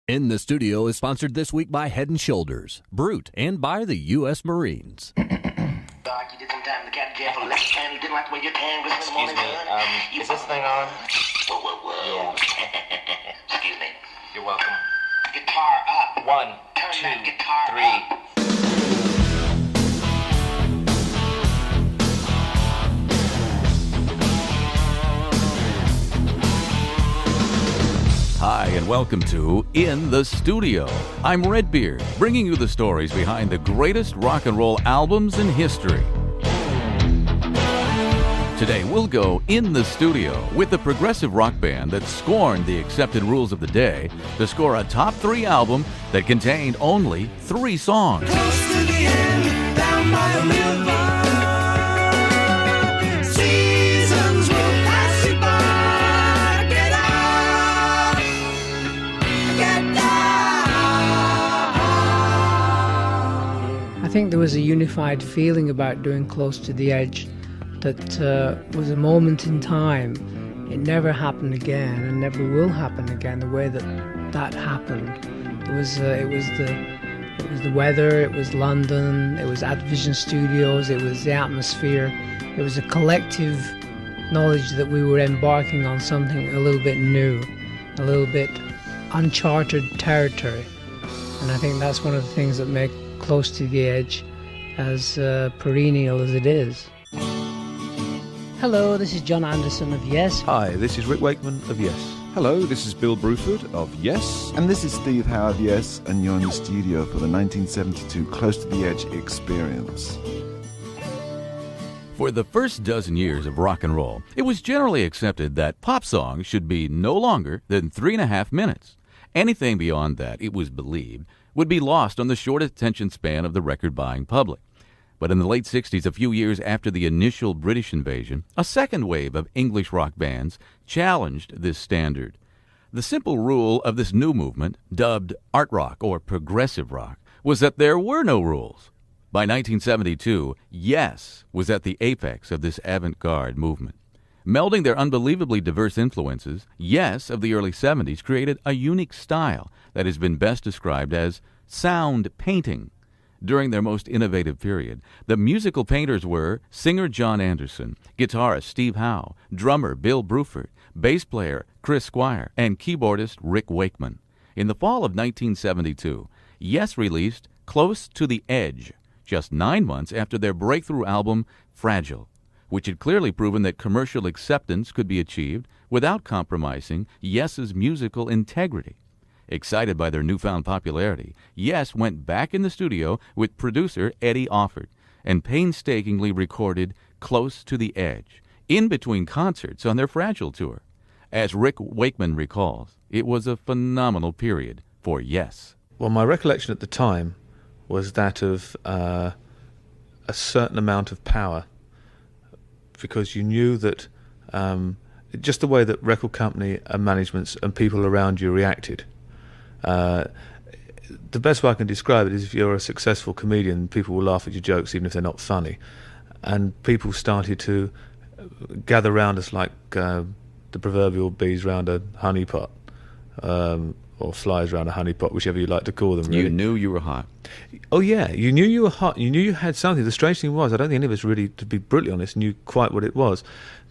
In the Studio is sponsored this week by Head & Shoulders, Brute, and by the U.S. Marines. Doc, you did some time in the cat jail for left hand. You didn't like the way your hand was in the morning. Excuse me, is this thing on? Whoa. Yeah. Excuse me. You're welcome. Guitar up. 1, Turn 2, that guitar 3. up. Hi, and welcome to In the Studio. I'm Redbeard, bringing you the stories behind the greatest rock and roll albums in history. Today, we'll go in the studio with the progressive rock band that scorned the accepted rules of the day to score a top 3 album that contained only 3 songs. Close to the end, down by the river. Seasons will pass you by. Get up, get down. I think there was a unified feeling about doing Close to the Edge that was a moment in time. It never happened again and never will happen again the way that happened. It was the weather, it was London, it was Advision Studios, it was the atmosphere. It was a collective knowledge that we were embarking on something a little bit new, a little bit uncharted territory. And I think that's one of the things that make Close to the Edge as perennial as it is. Hello, this is John Anderson of Yes. Hi, this is Rick Wakeman of Yes. Hello, this is Bill Bruford of Yes. And this is Steve Howe of Yes, and you're in the studio for the 1972 Close to the Edge experience. For the first dozen years of rock and roll, it was generally accepted that pop songs should be no longer than 3.5 minutes. Anything beyond that, it was believed, would be lost on the short attention span of the record-buying public. But in the late 60s, a few years after the initial British invasion, a second wave of English rock bands challenged this standard. The simple rule of this new movement, dubbed art rock or progressive rock, was that there were no rules. By 1972, Yes was at the apex of this avant-garde movement. Melding their unbelievably diverse influences, Yes of the early 70s created a unique style that has been best described as sound painting. During their most innovative period, the musical painters were singer John Anderson, guitarist Steve Howe, drummer Bill Bruford, bass player Chris Squire, and keyboardist Rick Wakeman. In the fall of 1972, Yes released Close to the Edge, just 9 months after their breakthrough album Fragile, which had clearly proven that commercial acceptance could be achieved without compromising Yes's musical integrity. Excited by their newfound popularity, Yes went back in the studio with producer Eddie Offord and painstakingly recorded Close to the Edge, in between concerts on their Fragile tour. As Rick Wakeman recalls, it was a phenomenal period for Yes. Well, my recollection at the time was that of a certain amount of power, because you knew that just the way that record company and managements and people around you reacted. The best way I can describe it is if you're a successful comedian, people will laugh at your jokes even if they're not funny. And people started to gather round us like the proverbial bees round a honey pot, or flies round a honey pot, whichever you like to call them. Really. You knew you were hot. Oh yeah, you knew you were hot. You knew you had something. The strange thing was, I don't think any of us really, to be brutally honest, knew quite what it was.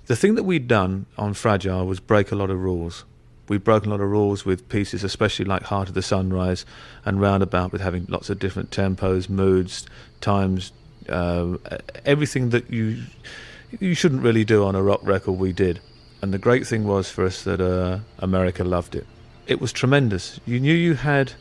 The thing that we'd done on Fragile was break a lot of rules. We'd broken a lot of rules with pieces, especially like Heart of the Sunrise and Roundabout, with having lots of different tempos, moods, times, everything that you shouldn't really do on a rock record, we did. And the great thing was for us that America loved it. It was tremendous. You knew you had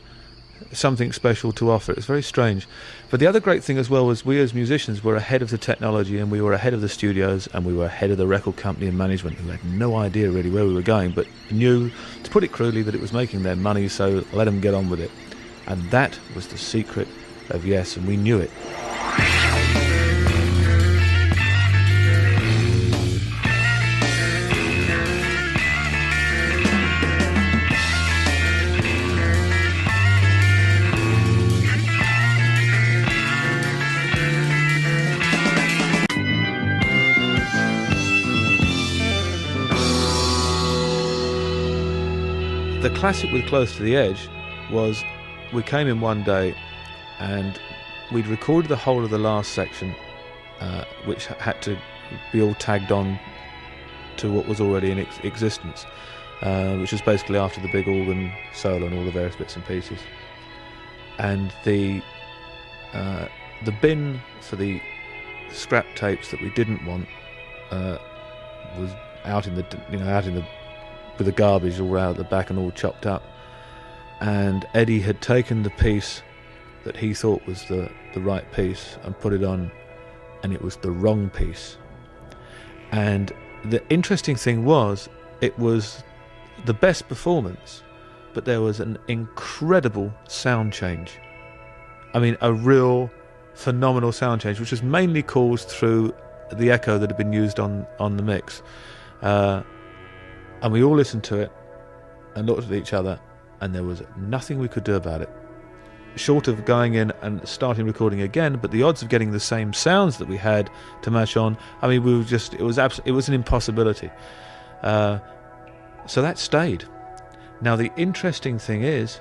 something special to offer. It was very strange. But the other great thing as well was we as musicians were ahead of the technology, and we were ahead of the studios, and we were ahead of the record company and management, who had no idea really where we were going, but knew, to put it crudely, that it was making their money, so let them get on with it. And that was the secret of Yes, and we knew it. The classic with Close to the Edge was we came in one day and we'd recorded the whole of the last section, which had to be all tagged on to what was already in existence, which was basically after the big organ solo and all the various bits and pieces. And the bin for the scrap tapes that we didn't want was out in the with the garbage all out the back and all chopped up. And Eddie had taken the piece that he thought was the right piece and put it on, and it was the wrong piece. And the interesting thing was, it was the best performance, but there was an incredible sound change. I mean, a real phenomenal sound change, which was mainly caused through the echo that had been used on the mix. And we all listened to it and looked at each other, and there was nothing we could do about it, short of going in and starting recording again. But the odds of getting the same sounds that we had to match on, I mean, it was an impossibility. So that stayed. Now the interesting thing is,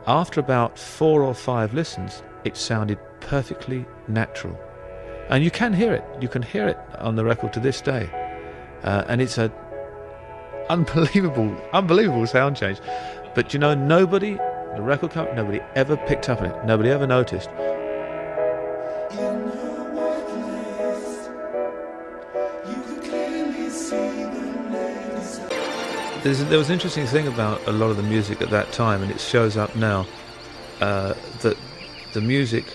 after about 4 or 5 listens, it sounded perfectly natural, and you can hear it. You can hear it on the record to this day, and it's a unbelievable sound change. But you know, nobody, the record company, nobody ever picked up on it. Nobody ever noticed. There was an interesting thing about a lot of the music at that time, and it shows up now, that the music,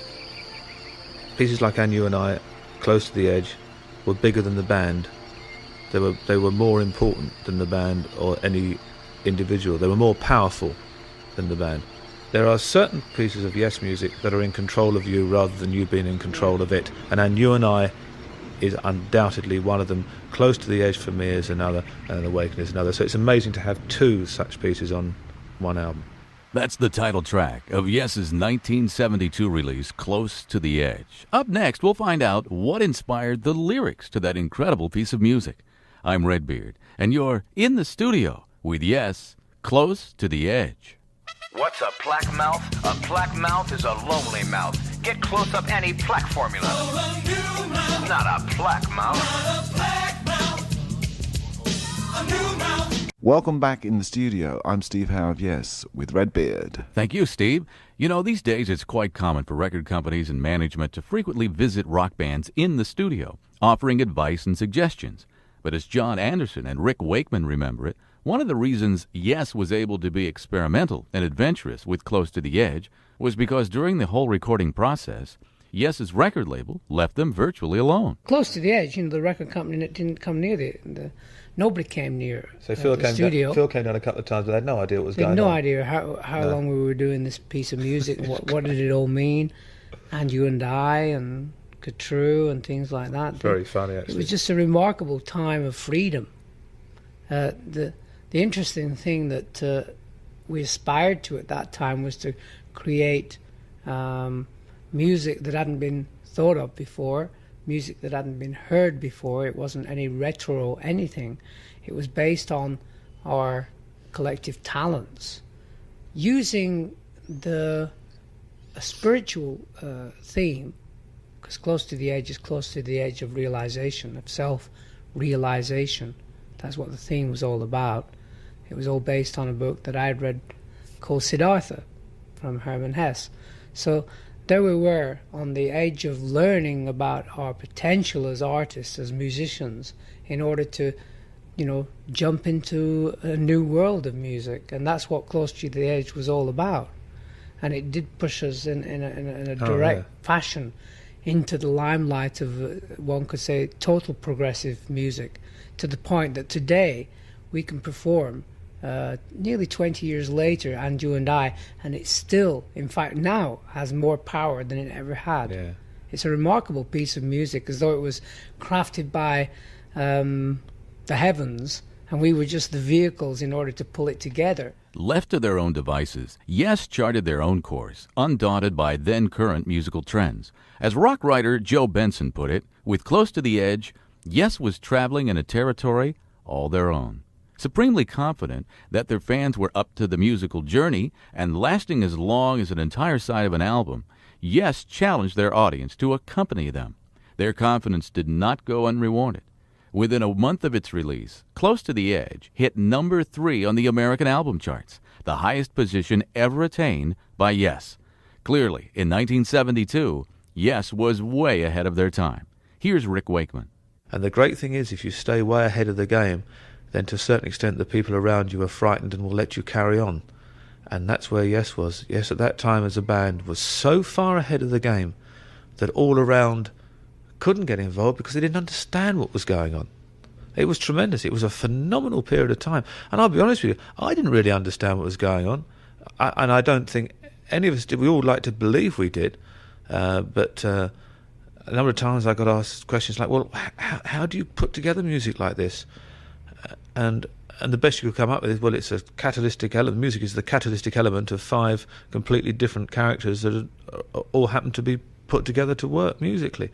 pieces like And You and I, Close to the Edge, were bigger than the band. They were more important than the band or any individual. They were more powerful than the band. There are certain pieces of Yes music that are in control of you rather than you being in control of it, and You and I is undoubtedly one of them. Close to the Edge for me is another, and Awaken is another. So it's amazing to have 2 such pieces on one album. That's the title track of Yes's 1972 release, Close to the Edge. Up next, we'll find out what inspired the lyrics to that incredible piece of music. I'm Redbeard, and you're in the studio with Yes, Close to the Edge. What's a plaque mouth? A plaque mouth is a lonely mouth. Get close up any plaque formula. Not a plaque mouth. Welcome back in the studio. I'm Steve Howe of Yes with Redbeard. Thank you, Steve. You know, these days it's quite common for record companies and management to frequently visit rock bands in the studio, offering advice and suggestions. But as John Anderson and Rick Wakeman remember it, one of the reasons Yes was able to be experimental and adventurous with Close to the Edge was because during the whole recording process, Yes's record label left them virtually alone. Close to the Edge, the record company didn't come near nobody came near so Phil the studio. Phil came down a couple of times, but they had no idea what was they going had on. no idea how long we were doing this piece of music, what did it all mean, And You and I, and True and things like that. Very funny, actually. It was just a remarkable time of freedom. The interesting thing that we aspired to at that time was to create music that hadn't been thought of before, music that hadn't been heard before. It wasn't any retro anything. It was based on our collective talents, using a spiritual theme, because Close to the Edge is close to the edge of realization, of self-realization. That's what the theme was all about. It was all based on a book that I had read called Siddhartha from Hermann Hesse. So there we were on the edge of learning about our potential as artists, as musicians, in order to, jump into a new world of music. And that's what Close to the Edge was all about. And it did push us in a direct fashion into the limelight of, one could say, total progressive music, to the point that today we can perform nearly 20 years later, And You and I, and it still, in fact, now has more power than it ever had. Yeah. It's a remarkable piece of music, as though it was crafted by the heavens, and we were just the vehicles in order to pull it together. Left to their own devices, Yes charted their own course, undaunted by then-current musical trends. As rock writer Joe Benson put it, with Close to the Edge, Yes was traveling in a territory all their own. Supremely confident that their fans were up to the musical journey and lasting as long as an entire side of an album, Yes challenged their audience to accompany them. Their confidence did not go unrewarded. Within a month of its release, Close to the Edge hit number 3 on the American album charts, the highest position ever attained by Yes. Clearly, in 1972, Yes was way ahead of their time. Here's Rick Wakeman. And the great thing is, if you stay way ahead of the game, then to a certain extent the people around you are frightened and will let you carry on. And that's where Yes was. Yes, at that time as a band, was so far ahead of the game that all around couldn't get involved because they didn't understand what was going on. It was tremendous. It was a phenomenal period of time. And I'll be honest with you, I didn't really understand what was going on. And I don't think any of us did. We all like to believe we did. But a number of times I got asked questions like, well, how do you put together music like this? And the best you could come up with is, well, it's a catalytic element. Music is the catalytic element of 5 completely different characters that all happen to be put together to work musically,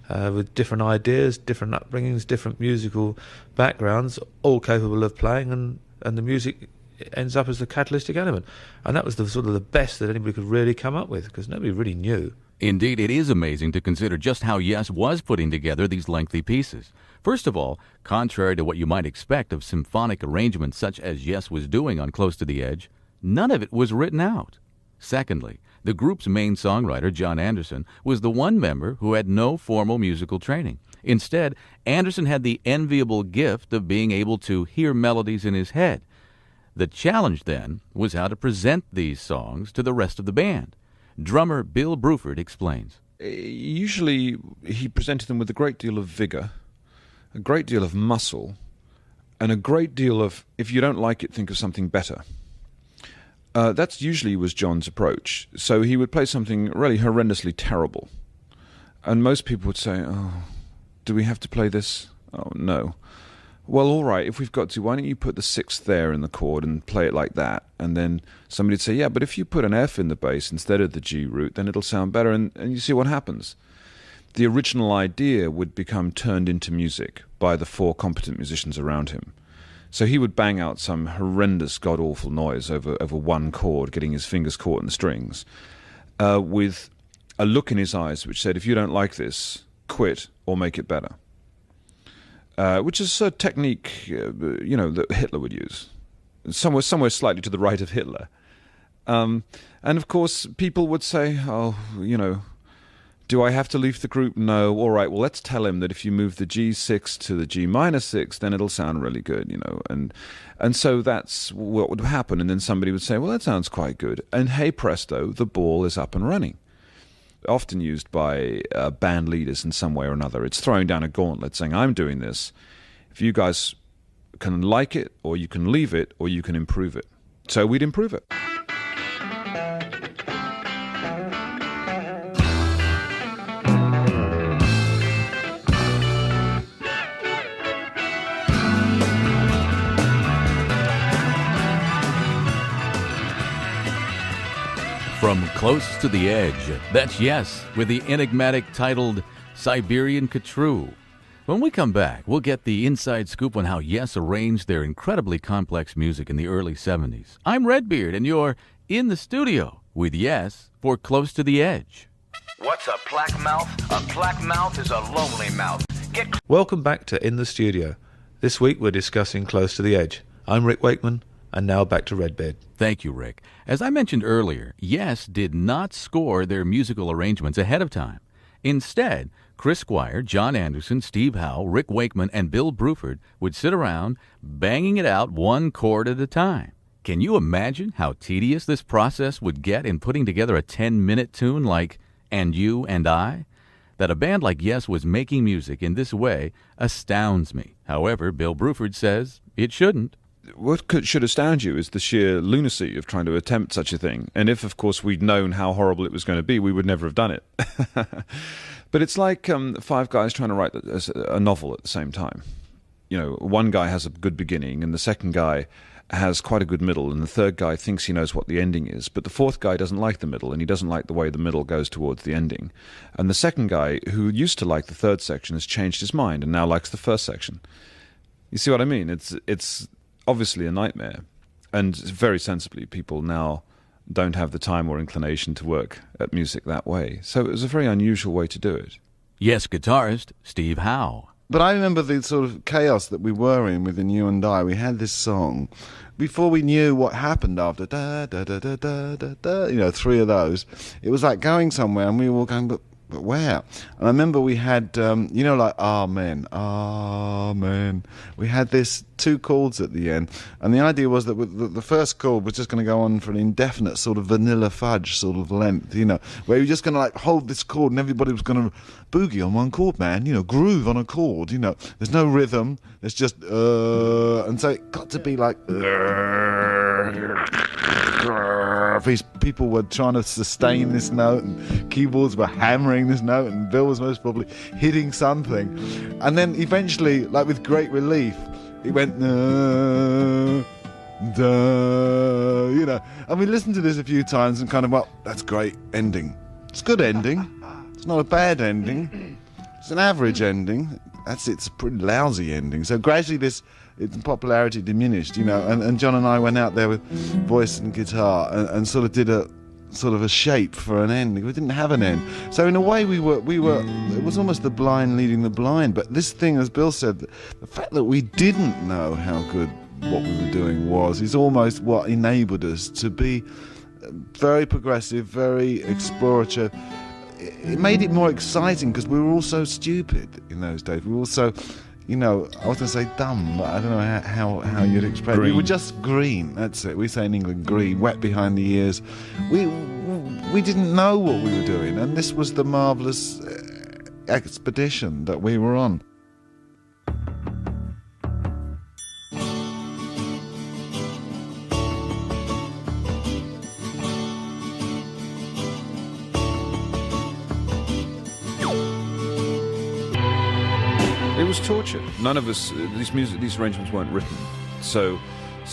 with different ideas, different upbringings, different musical backgrounds, all capable of playing, and the music ends up as the catalytic element. And that was the sort of the best that anybody could really come up with, because nobody really knew. Indeed, it is amazing to consider just how Yes was putting together these lengthy pieces. First of all, contrary to what you might expect of symphonic arrangements such as Yes was doing on Close to the Edge, none of it was written out. Secondly, the group's main songwriter, John Anderson, was the one member who had no formal musical training. Instead, Anderson had the enviable gift of being able to hear melodies in his head. The challenge, then, was how to present these songs to the rest of the band. Drummer Bill Bruford explains. Usually he presented them with a great deal of vigor, a great deal of muscle, and a great deal of, if you don't like it, think of something better. That's usually was John's approach. So he would play something really horrendously terrible. And most people would say, oh, do we have to play this? Oh, no. Well, all right, if we've got to, why don't you put the 6th there in the chord and play it like that? And then somebody would say, yeah, but if you put an F in the bass instead of the G root, then it'll sound better, and you see what happens. The original idea would become turned into music by the 4 competent musicians around him. So he would bang out some horrendous, god-awful noise over one chord, getting his fingers caught in the strings, with a look in his eyes which said, if you don't like this, quit or make it better. Which is a technique, that Hitler would use, somewhere slightly to the right of Hitler. And of course, people would say, oh, do I have to leave the group? No. All right, well, let's tell him that if you move the G6 to the G minor 6, then it'll sound really good, And so that's what would happen. And then somebody would say, well, that sounds quite good. And hey, presto, the ball is up and running. Often used by band leaders in some way or another. It's throwing down a gauntlet saying, I'm doing this. If you guys can like it, or you can leave it, or you can improve it. So we'd improve it. From Close to the Edge, that's Yes, with the enigmatic titled Siberian Katru. When we come back, we'll get the inside scoop on how Yes arranged their incredibly complex music in the early 70s. I'm Redbeard, and you're in the studio with Yes for Close to the Edge. What's a plaque mouth? A plaque mouth is a lonely mouth. Welcome back to In the Studio. This week we're discussing Close to the Edge. I'm Rick Wakeman, and now back to Redbeard. Thank you, Rick. As I mentioned earlier, Yes did not score their musical arrangements ahead of time. Instead, Chris Squire, John Anderson, Steve Howe, Rick Wakeman, and Bill Bruford would sit around banging it out one chord at a time. Can you imagine how tedious this process would get in putting together a 10-minute tune like And You and I? That a band like Yes was making music in this way astounds me. However, Bill Bruford says it shouldn't. What should astound you is the sheer lunacy of trying to attempt such a thing. And if, of course, we'd known how horrible it was going to be, we would never have done it. But it's like 5 guys trying to write a novel at the same time. One guy has a good beginning, and the second guy has quite a good middle, and the third guy thinks he knows what the ending is, but the fourth guy doesn't like the middle, and he doesn't like the way the middle goes towards the ending. And the second guy, who used to like the third section, has changed his mind and now likes the first section. You see what I mean? It's obviously a nightmare. And very sensibly, people now don't have the time or inclination to work at music that way. So it was a very unusual way to do it. Yes, guitarist Steve Howe. But I remember the sort of chaos that we were in within You and I. We had this song before we knew what happened after da da da da da da da. You know, 3 of those. It was like going somewhere, and we were all going, but where? And I remember we had, you know, like Amen, Amen. We had this 2 chords at the end, and the idea was that the first chord was just going to go on for an indefinite sort of vanilla fudge sort of length, you know, where you're just going to like hold this chord, and everybody was going to boogie on one chord, man, you know, groove on a chord, you know. There's no rhythm, there's just and so it got to be like these people were trying to sustain this note, and keyboards were hammering this note, and Bill was most probably hitting something, and then eventually, like with great relief, it went you know, and we listened to this a few times and kind of, well, that's great ending, it's a good ending, it's not a bad ending, it's an average ending, it's a pretty lousy ending. So gradually its popularity diminished, you know, and John and I went out there with voice and guitar and sort of did a sort of a shape for an ending. We didn't have an end. So in a way we were it was almost the blind leading the blind. But this thing, as Bill said, the fact that we didn't know how good what we were doing is almost what enabled us to be very progressive, very explorative. It made it more exciting because we were all so stupid in those days. We were all so, you know, I was going to say dumb, but I don't know how you'd express it. We were just green, that's it. We say in England green, wet behind the ears. We didn't know what we were doing, and this was the marvellous expedition that we were on. It was torture. None of us, these arrangements weren't written, so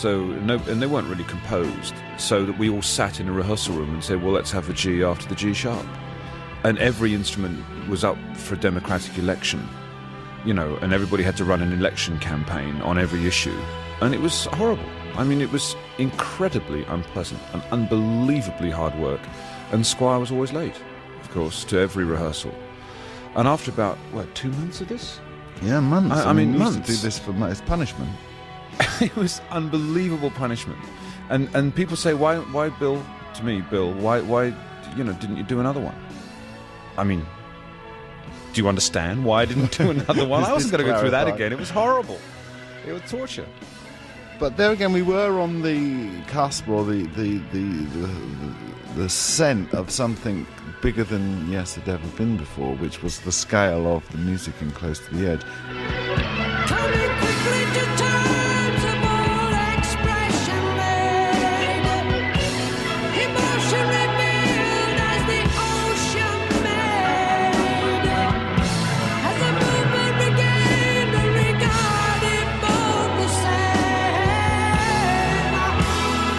and they weren't really composed, so that we all sat in a rehearsal room and said, well, let's have a G after the G sharp, and every instrument was up for a democratic election, you know, and everybody had to run an election campaign on every issue, and it was horrible. I mean, it was incredibly unpleasant and unbelievably hard work, and Squire was always late, of course, to every rehearsal. And after about 2 months of this. Yeah, months. I mean, we months. used to do this for as punishment. It was unbelievable punishment, and people say, why Bill? To me, Bill, why you know, didn't you do another one? I mean, do you understand why I didn't do another one? I wasn't going to go through that again. It was horrible. It was torture. But there again, we were on the cusp, or the scent of something bigger than Yes had ever been before, which was the scale of the music in Close to the Edge. Coming quickly to terms of all expression made, emotion revealed as the ocean made, as the movement regained and regarded both the same.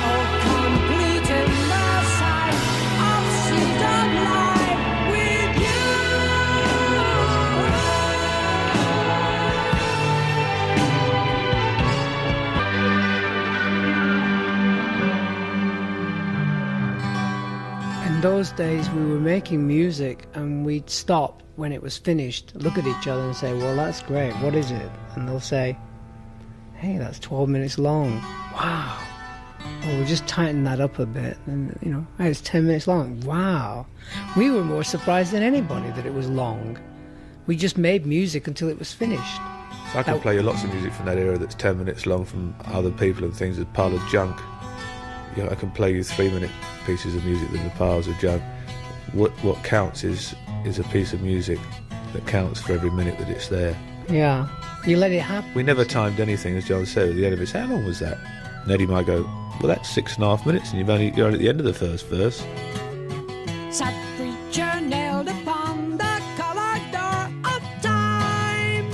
Oh, complete in the sight of seasoned life with you. In those days, we were making music and we'd stop when it was finished, look at each other and say, well, that's great, what is it? And they'll say, hey, that's 12 minutes long. Wow. Well, we'll just tighten that up a bit. And, you know, hey, it's 10 minutes long. Wow. We were more surprised than anybody that it was long. We just made music until it was finished. So I can play you lots of music from that era that's 10 minutes long from other people and things, a pile of junk. You know, I can play you 3-minute pieces of music that are piles of junk. What counts is a piece of music that counts for every minute that it's there. Yeah. You let it happen. We never timed anything, as John said, at the end of it. How long was that? And Eddie might go, well, that's 6.5 minutes, and you're at the end of the first verse. Sat preacher nailed upon the colored door of time.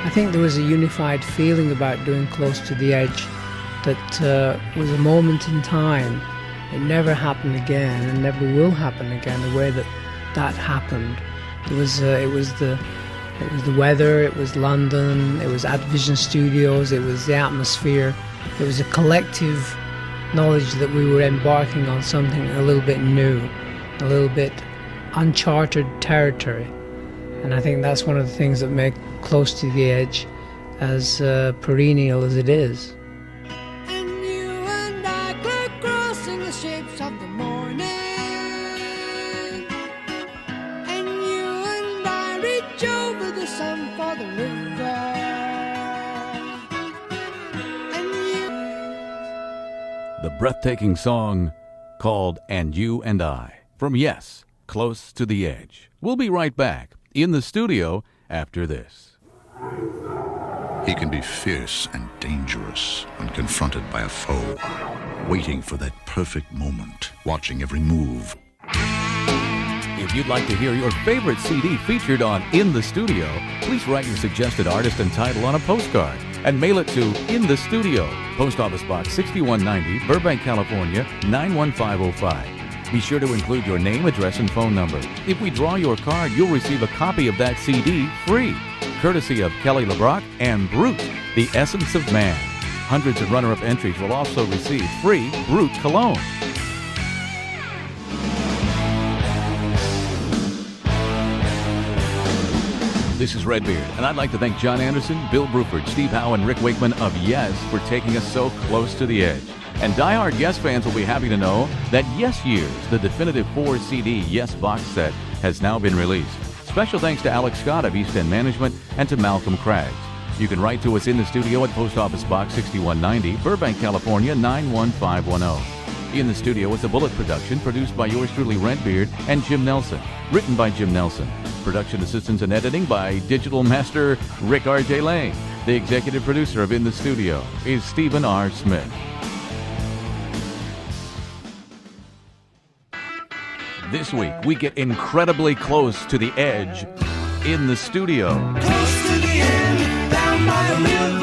I think there was a unified feeling about doing Close to the Edge that was a moment in time. It never happened again and never will happen again the way that happened. It was the It was the weather, it was London, it was Advision Studios, it was the atmosphere. It was a collective knowledge that we were embarking on something a little bit new, a little bit uncharted territory. And I think that's one of the things that make Close to the Edge as perennial as it is. And you and I go crossing the shapes of the morning. And you and I reach over the sun for the river. And you... The breathtaking song called And You and I from Yes, Close to the Edge. We'll be right back in the studio after this. He can be fierce and dangerous when confronted by a foe, waiting for that perfect moment, watching every move. If you'd like to hear your favorite CD featured on In the Studio, please write your suggested artist and title on a postcard and mail it to In the Studio, Post Office Box 6190, Burbank, California, 91505. Be sure to include your name, address, and phone number. If we draw your card, you'll receive a copy of that CD free, courtesy of Kelly LeBrock and Brute, The Essence of Man. Hundreds of runner-up entries will also receive free Brute cologne. This is Redbeard, and I'd like to thank John Anderson, Bill Bruford, Steve Howe, and Rick Wakeman of Yes for taking us so close to the edge. And diehard Yes fans will be happy to know that Yes Years, the definitive 4-CD Yes box set, has now been released. Special thanks to Alex Scott of East End Management and to Malcolm Craggs. You can write to us in the studio at Post Office Box 6190, Burbank, California, 91510. In the Studio is a Bullet production produced by yours truly, Redbeard, and Jim Nelson. Written by Jim Nelson. Production assistance and editing by Digital Master Rick R.J. Lane. The executive producer of In the Studio is Stephen R. Smith. This week, we get incredibly close to the edge in the studio. Close to the end, down by the river.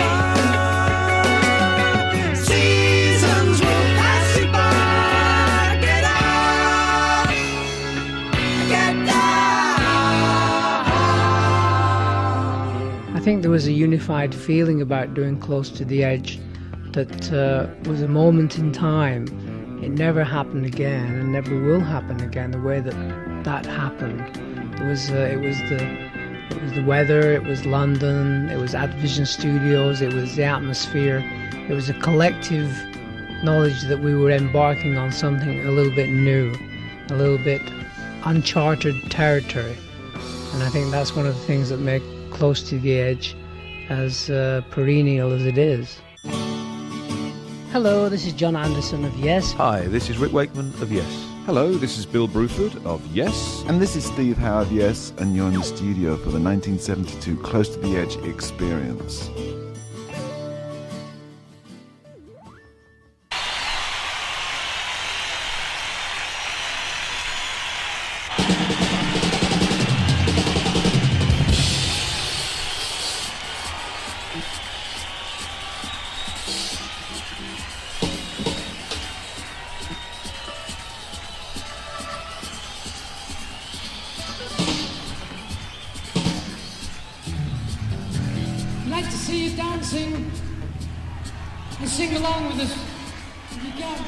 Seasons will pass you by. Get out, get down. I think there was a unified feeling about doing Close to the Edge that was a moment in time. It never happened again and never will happen again the way that happened. It was the weather, it was London, it was Advision Studios, it was the atmosphere. It was a collective knowledge that we were embarking on something a little bit new, a little bit uncharted territory. And I think that's one of the things that make Close to the Edge as perennial as it is. Hello, this is John Anderson of Yes. Hi, this is Rick Wakeman of Yes. Hello, this is Bill Bruford of Yes. And this is Steve Howe of Yes, and you're in the studio for the 1972 Close to the Edge experience. I'd like to see you dancing and sing along with us if you can.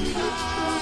Bye.